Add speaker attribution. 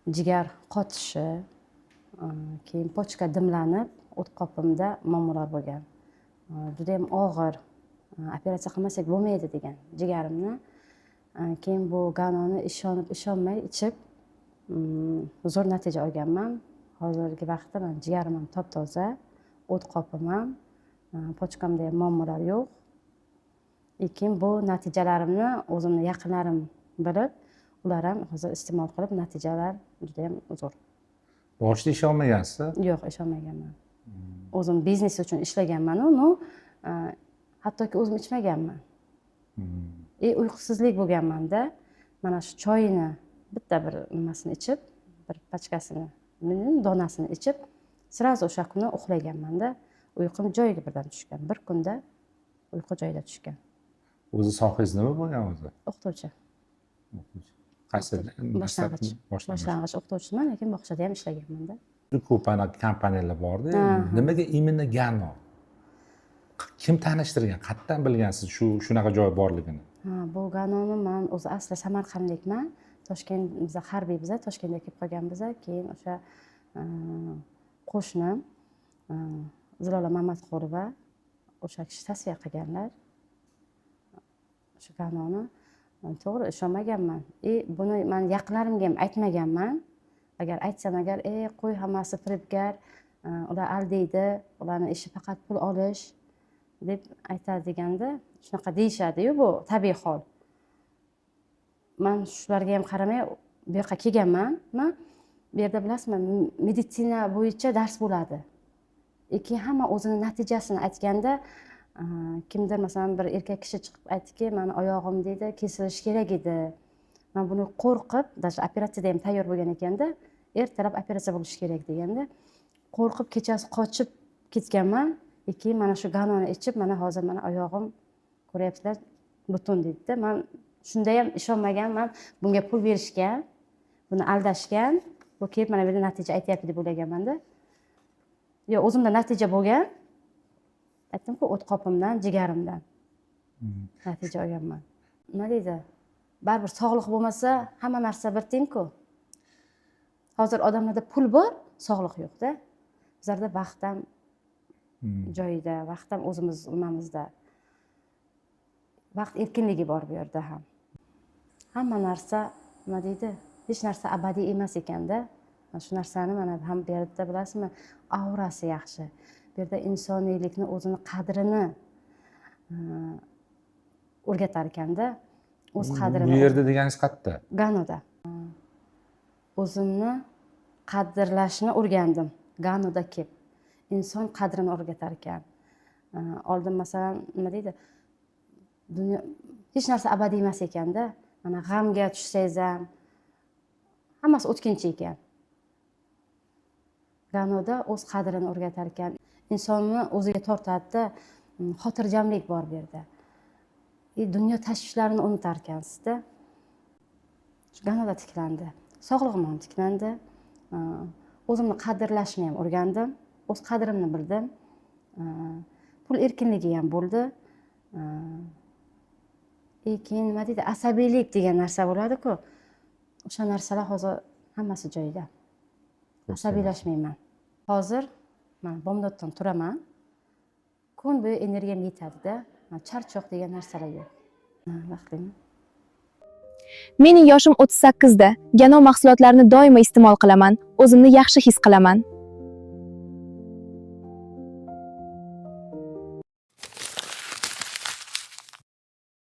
Speaker 1: jigar qotishi, keyin pochka dimlanib, o't qopimda muammolar bo'lgan. Juda ham og'ir, operatsiya qilmasak bo'lmaydi degan jigarimni. Keyin bu ganoni ishonib ishonmay ichib zo'r natija olganman. Hozirgi vaqtda men jigarim ham top-toza, o't qopim ham, pochkamda ham muammolar yo'q. Lekin bu natijalarimni o'zimni yaqinlarim bilib, ular ham hozir iste'mol qilib, natijalar juda ham zo'r.
Speaker 2: Boshida ishonmagansiz?
Speaker 1: Yo'q, ishonmaganman. O'zim biznes uchun ishlaganman, hattoki o'zim ichmaganman. Uyqusizlik bo'lganmanda, mana shu choyini bitta bir nimasini ichib, bir pachkasini, donasini ichib, sirazi o'sha kuni uxlaganmanda, uyqum joyiga birdan tushgan. Bir kunda uyqu joyiga tushgan.
Speaker 2: O'zi sohangiz nima bo'lgan o'zi?
Speaker 1: O'qituvchi.
Speaker 2: Qaysi
Speaker 1: boshlang'ich o'qituvchiman, lekin bog'chada ham ishlaganman-da.
Speaker 2: Ko'p kompaniyalar bor-da. Nimaga imенно Gano? Kim tanishtirgan? Qayerdan bilgansiz shunaqa joy borligini?
Speaker 1: Bu Ganoni men o'zi asli Samarqandlikman. Toshkent biza harbiy biza Toshkentga kelib qolganmiz. Keyin o'sha qo'shnim Zilola Mamatqulova o'sha kishi tavsiya qilganlar. Shu Ganoni to'g'ri ishonmaganman. Buni men yaqinlarimga ham aytmaganman. Agar aytsam qo'y hammasi firibgar, ular aldaydi, ularning ishi faqat pul olish deb aytadi deganda, shunaqa deyishadi-yu, bu tabiiy hol. Men shularga ham qaramay bu yoqqa kelganman. Men bu yerda bilasizmi, meditsina bo'yicha dars bo'ladi. Keyin hamma o'zining natijasini aytganda, kimdir masalan bir erkak kishi chiqib aytdiki, meni oyog'im deydi, kesilishi kerak edi. Men buni qo'rqib, даже operatsiyada ham tayyor bo'lgan ekanda, ertalab operatsiya bo'lishi kerak deganda, qo'rqib kechasi qochib ketganman. Keyin mana shu Ganoni ichib, mana hozir mana oyog'im ko'ryapsizlar, butun deydi. Men shunda ham ishonmaganman, bunga pul berishgan, buni aldashgan, bu kelib mana bu yerda natija aytyapti deb o'ylaganman-da. Yo'q, o'zimda natija bo'lgan. Aytdim-ku, o't qopimdan, jigarimdan natija olganman. Nima deydi? Baribir sog'liq bo'lmasa, hamma narsa bir teng-ku. Hozir odamlarda pul bor, sog'liq yo'q-da. Bizlarda vaqt ham joyida, vaqt ham o'zimiz nimamizda. Vaqt erkinligi bor bu yerda ham. Hamma narsa, nima deydi? Hech narsa abadiy emas ekanda. Shu narsani mana ham bu yerda bilasizmi, aurasi yaxshi. Bu yerda insoniylikni, o'zini qadrini o'rgatar ekanda. O'z qadrini.
Speaker 2: Bu yerda deganingiz qayerda?
Speaker 1: Ganoda. O'zimni qadrlashni o'rgandim. Ganoda kelib. Inson qadrini o'rgatar ekan. Oldin masalan, nima deydi? Dunyo hech narsa abadiy emas ekanda. Mana g'amga tushsangiz ham hammasi o'tkinchi ekan. Ganoda o'z qadrini o'rgatar ekan. Insonni o'ziga tortadi, xotirjamlik bor bu yerda. Dunyo tashvishlarini unutar ekansiz-da. Ganoda tiklandi. Sog'lig'im ham tiklandi. O'zimni qadrlashni ham o'rgandim. O'z qadrimni bildim. Pul erkinligi ham bo'ldi. Keyin nima deydi? Asabiylik degan narsa bo'ladi-ku. O'sha narsalar hozir hammasi joyida. Asabiylashmayman. Hozir men bomdoddan turaman. Kun bo'yi energiyam yetadi-da. Charchoq degan narsalar yo'q. Vaqtlim.
Speaker 3: Mening yoshim 38 da. Gano mahsulotlarini doimo iste'mol qilaman. O'zimni yaxshi his qilaman.